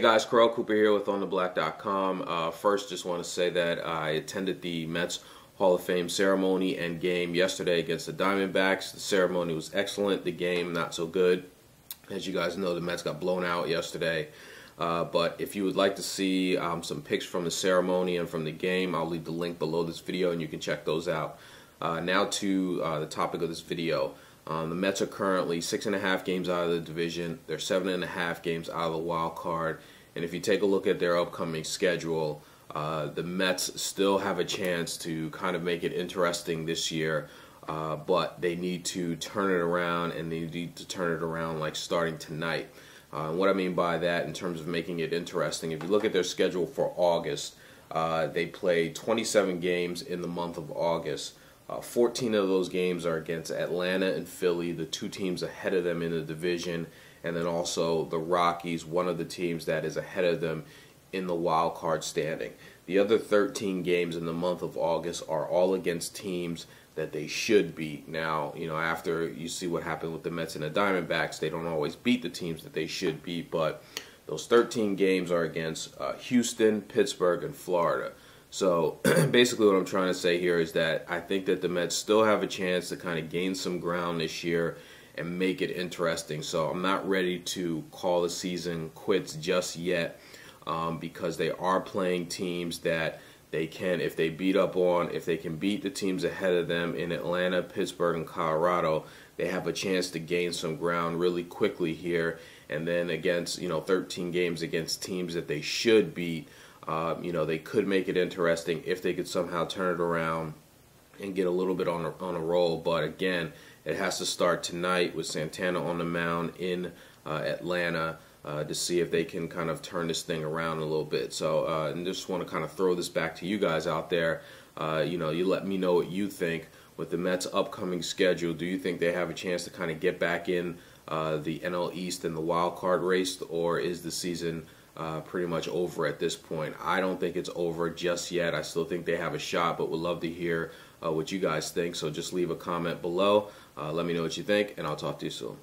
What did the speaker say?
guys, Corel Cooper here with OnTheBlack.com. First, just want to say that I attended the Mets Hall of Fame ceremony and game yesterday against the Diamondbacks. The ceremony was excellent, the game not so good. As you guys know, the Mets got blown out yesterday. But if you would like to see some pics from the ceremony and from the game, I'll leave the link below this video and you can check those out. Now to the topic of this video. The Mets are currently 6.5 games out of the division. They're 7.5 games out of the wild card. And if you take a look at their upcoming schedule, the Mets still have a chance to kind of make it interesting this year. But they need to turn it around, and they need to turn it around like starting tonight. What I mean by that in terms of making it interesting, if you look at their schedule for August, they play 27 games in the month of August. 14 of those games are against Atlanta and Philly, the two teams ahead of them in the division, and then also the Rockies, one of the teams that is ahead of them in the wild card standing. The other 13 games in the month of August are all against teams that they should beat. Now, you know, after you see what happened with the Mets and the Diamondbacks, they don't always beat the teams that they should beat, but those 13 games are against Houston, Pittsburgh, and Florida. So basically what I'm trying to say here is that I think that the Mets still have a chance to kind of gain some ground this year and make it interesting. So I'm not ready to call the season quits just yet because they are playing teams that they can, if they can beat the teams ahead of them in Atlanta, Pittsburgh, and Colorado, they have a chance to gain some ground really quickly here. And then against, 13 games against teams that they should beat, they could make it interesting if they could somehow turn it around and get a little bit on a roll. But again, it has to start tonight with Santana on the mound in Atlanta to see if they can kind of turn this thing around a little bit. So and just want to kind of throw this back to you guys out there. You let me know what you think with the Mets' upcoming schedule. Do you think they have a chance to kind of get back in the NL East and the wild card race, or is the season pretty much over at this point? I don't think it's over just yet. I still think they have a shot, but would love to hear what you guys think. So just leave a comment below. Let me know what you think, and I'll talk to you soon.